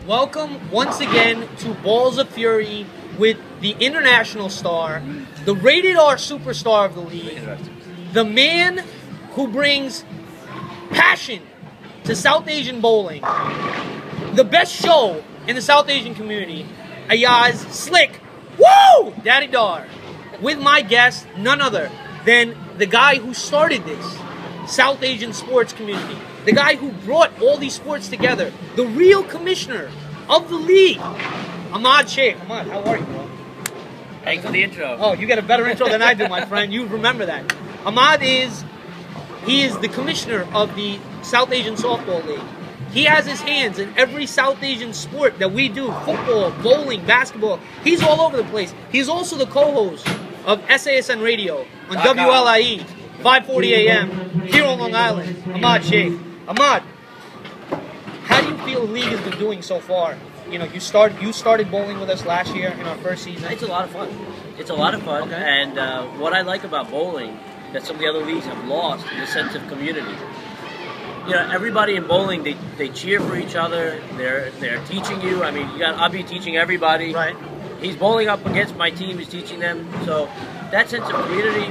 welcome once again to Balls of Fury with the international star, the rated R superstar of the league, the man who brings passion to South Asian bowling, the best show in the South Asian community, Ayaz Slick Daddy Dar, with my guest, none other than the guy who started this South Asian sports community, the guy who brought all these sports together, the real commissioner of the league, Ammad Sheikh. Ammad, how are you, bro? Thanks for the intro. Oh, you get a better intro than I do, my friend. You remember that. Ammad is the commissioner of the South Asian Softball League. He has his hands in every South Asian sport that we do, football, bowling, basketball. He's all over the place. He's also the co-host of SASN Radio on WLIE, 5:40 a.m. here on Long Island. Ammad Sheikh. Ammad, how do you feel the league has been doing so far? You know, you started bowling with us last year in our first season. It's a lot of fun. It's a lot of fun, okay. And what I like about bowling that some of the other leagues have lost is a sense of community. You know, everybody in bowling, they cheer for each other. They're teaching you. I mean, you got Abhi teaching everybody. Right. He's bowling up against my team. He's teaching them. So that sense of community,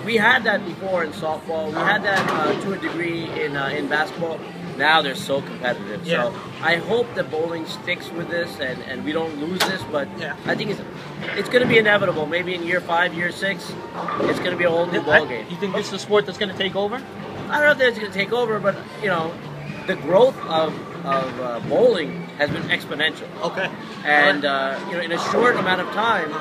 we had that before in softball. We had that to a degree in basketball. Now they're so competitive. Yeah. So I hope that bowling sticks with this and we don't lose this. But yeah. I think it's going to be inevitable. Maybe in year 5, year 6, it's going to be a whole new ball game. You think this is a sport that's going to take over? I don't know if it's going to take over, but you know, the growth of bowling has been exponential. Okay. And you know, in a short amount of time,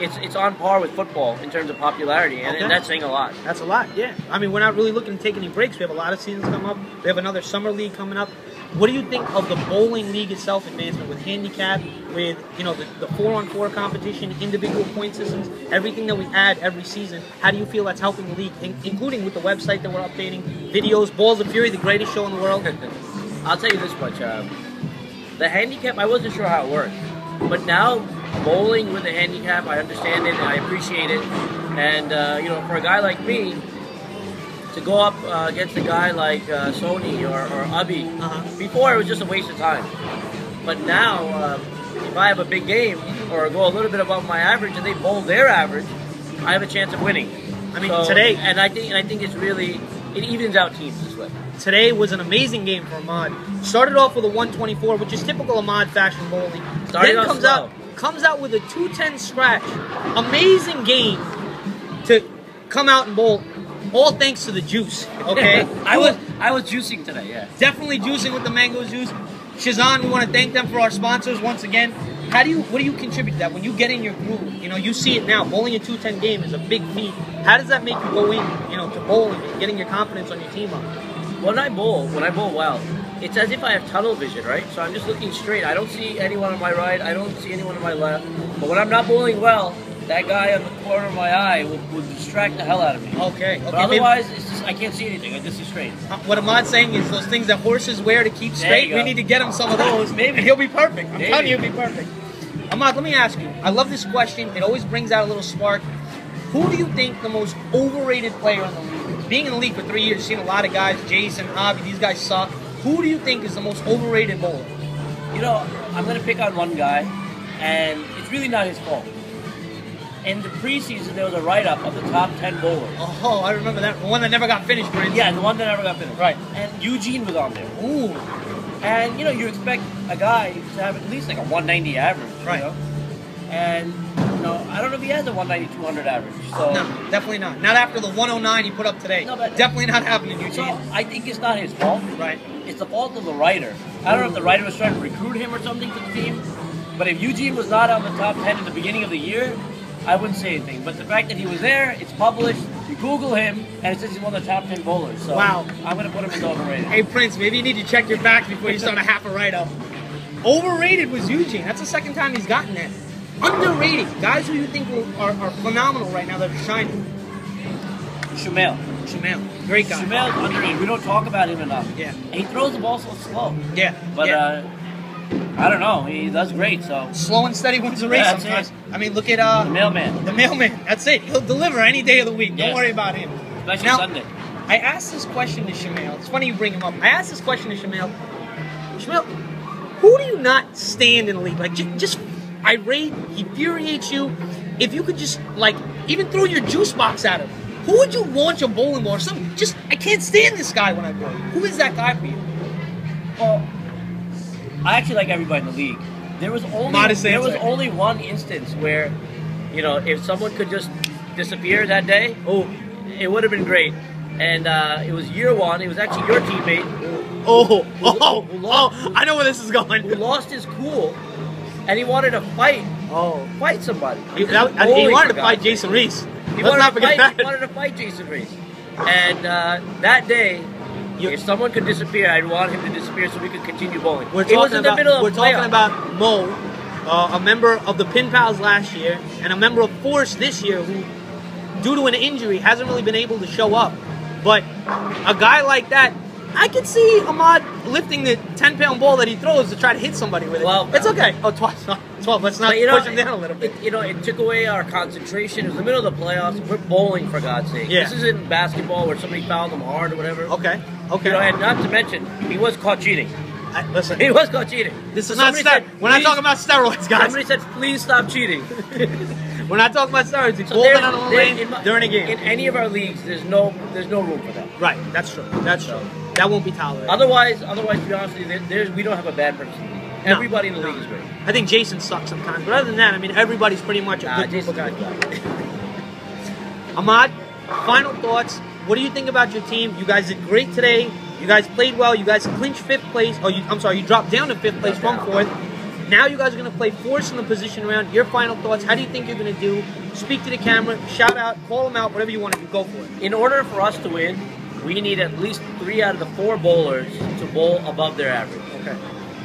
it's on par with football in terms of popularity, and that's saying a lot. That's a lot, yeah. I mean, we're not really looking to take any breaks. We have a lot of seasons come up. We have another summer league coming up. What do you think of the bowling league itself advancement with handicap, with the 4-on-4 competition, individual point systems, everything that we add every season? How do you feel that's helping the league, including with the website that we're updating, videos, Balls of Fury, the greatest show in the world? I'll tell you this much: the handicap, I wasn't sure how it worked, but now bowling with the handicap, I understand it and I appreciate it. And you know, for a guy like me to go up against a guy like Sony or Abhi, before it was just a waste of time. But now, if I have a big game or go a little bit above my average and they bowl their average, I have a chance of winning. I mean, today, and I think it's really, it evens out teams this way. Today was an amazing game for Ammad. Started off with a 124, which is typical Ammad fashion bowling. Then comes out with a 210 scratch. Amazing game to come out and bowl. All thanks to the juice, okay? I was juicing today, yeah. Definitely juicing with the mango juice. Shazan, we want to thank them for our sponsors once again. What do you contribute to that? When you get in your groove, you know, you see it now. Bowling a 210 game is a big feat. How does that make you go in, you know, to bowling and getting your confidence on your team up? When I bowl well, it's as if I have tunnel vision, right? So I'm just looking straight. I don't see anyone on my right. I don't see anyone on my left. But when I'm not bowling well, that guy on the corner of my eye will distract the hell out of me. Okay. But otherwise, it's just, I can't see anything. I just see straight. What Ahmad's saying is those things that horses wear to keep straight, we need to get him some of those. Maybe. And he'll be perfect. I'm telling you, he'll be perfect. Ahmad, let me ask you. I love this question. It always brings out a little spark. Who do you think the most overrated player in the league? Being in the league for 3 years, you've seen a lot of guys, Jason, Abhi, these guys suck. Who do you think is the most overrated bowler? You know, I'm going to pick on one guy, and it's really not his fault. In the preseason, there was a write-up of the top 10 bowlers. Oh, I remember that. The one that never got finished, Prince. Yeah, the one that never got finished. Right. And Eugene was on there. Ooh. And, you know, you expect a guy to have at least like a 190 average. Right. You know? And, you know, I don't know if he has a 190, 200 average. So no, definitely not. Not after the 109 he put up today. No, but definitely not happening, Eugene. So I think it's not his fault. Right. It's the fault of the writer. I don't know if the writer was trying to recruit him or something to the team. But if Eugene was not on the top 10 in the beginning of the year, I wouldn't say anything. But the fact that he was there, it's published. You Google him, and it says he's one of the top 10 bowlers. So wow. I'm going to put him in the overrated. Hey, Prince, maybe you need to check your facts before you start a half a write-up. Overrated was Eugene. That's the second time he's gotten that. Underrated. Guys who you think are phenomenal right now that are shining. Shumail. Great guy. Shumail's underrated. We don't talk about him enough. Yeah. And he throws the ball so slow. Yeah. But, I don't know. He does great, so. Slow and steady wins the race sometimes. I mean, look at the mailman. The mailman. That's it. He'll deliver any day of the week. Don't worry about him. Especially now, Sunday. I asked this question to Shumail. It's funny you bring him up. I asked this question to Shumail. Shumail, Who do you not stand in the league? Like, just irate, he infuriates you. If you could just, like, even throw your juice box at him, who would you launch a bowling ball or something? Just, I can't stand this guy when I bowl. Who is that guy for you? Well, I actually like everybody in the league. There was only one instance where, you know, if someone could just disappear that day, it would have been great. And it was year one. It was actually your teammate. I know where this is going. Who lost his cool, and he wanted to fight somebody. He wanted to fight Jason Reese. He wanted to fight Jason Reese. And that day, if someone could disappear, I'd want him to disappear so we could continue bowling. It was in the middle of talking about Mo, a member of the Pin Pals last year, and a member of Force this year who, due to an injury, hasn't really been able to show up. But a guy like that, I could see Ammad lifting the 10-pound ball that he throws to try to hit somebody with it. Well, it's okay. 12. Let's not push him down a little bit. It took away our concentration. It was the middle of the playoffs. We're bowling, for God's sake. Yeah. This isn't basketball where somebody fouled him hard or whatever. Okay. And not to mention, he was caught cheating. Listen. He was caught cheating. This is not we're not talking about steroids, guys. Somebody said, please stop cheating. We're not talking about steroids. It's bowling on the lane during a game. In any of our leagues, there's no room for that. Right. That's true. That won't be tolerated. Otherwise, to be honest with you, we don't have a bad person. Everybody in the league is great. I think Jason sucks sometimes, but other than that, I mean, everybody's pretty much a good group of guys. Ammad, final thoughts. What do you think about your team? You guys did great today. You guys played well. You guys clinched 5th place. You dropped down to 5th place from 4th. Now you guys are going to play Force in the position round. Your final thoughts. How do you think you're going to do? Speak to the camera. Shout out. Call them out. Whatever you want to do. Go for it. In order for us to win, we need at least 3 out of the 4 bowlers to bowl above their average. Okay.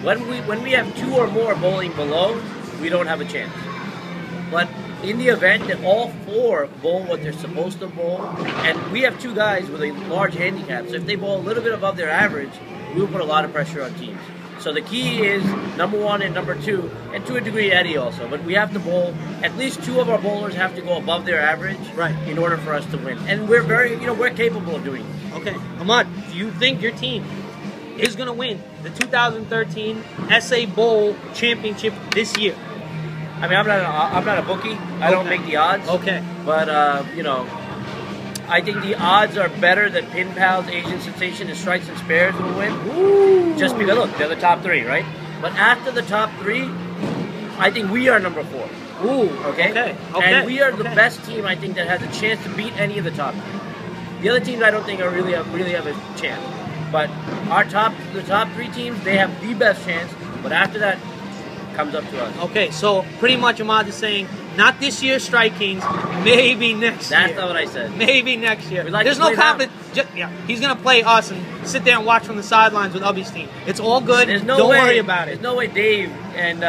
When we have 2 or more bowling below, we don't have a chance. But in the event that all 4 bowl what they're supposed to bowl, and we have 2 guys with a large handicap, so if they bowl a little bit above their average, we will put a lot of pressure on teams. So the key is number 1 and number 2, and to a degree Eddie also. But we have to bowl, at least 2 of our bowlers have to go above their average in order for us to win. And we're we're capable of doing it. Okay. Ammad, do you think your team is going to win the 2013 SA Bowl Championship this year? I mean, I'm not a bookie. I don't make the odds. Okay. But, I think the odds are better that Pin Pals, Asian Sensation, and Strikes and Spares will win. Ooh. Just because, look, they're the top 3, right? But after the top 3, I think we are number 4. Ooh. Okay? And we are the best team, I think, that has a chance to beat any of the top 3. The other teams, I don't think, really have a chance. But the top 3 teams, they have the best chance. But after that, comes up to us. Okay, so pretty much Ammad is saying, not this year, Strike Kings, maybe next year. That's not what I said. Maybe next year. There's no confidence. He's going to play us and sit there and watch from the sidelines with Ubby's team. It's all good. Don't worry about it. There's no way Dave and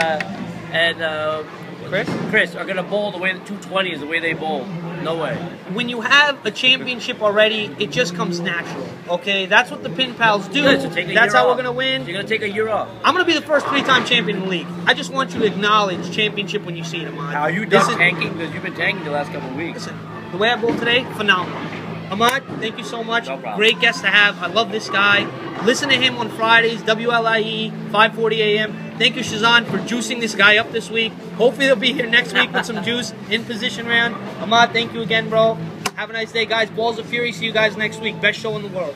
Chris are going to bowl the way the 220 is the way they bowl. No way. When you have a championship already, it just comes natural. Okay, that's what the Pin Pals do. Good, so that's how we're going to win. So you're going to take a year off. I'm going to be the first 3-time champion in the league. I just want you to acknowledge championship when you see it, Ammad. Are you done tanking? Because you've been tanking the last couple of weeks. Listen, the way I bowled today, phenomenal. Ammad, thank you so much. No problem. Great guest to have. I love this guy. Listen to him on Fridays, WLIE, 5:40 a.m. Thank you, Shazan, for juicing this guy up this week. Hopefully he'll be here next week with some juice in position round. Ammad, thank you again, bro. Have a nice day, guys. Balls of Fury. See you guys next week. Best show in the world.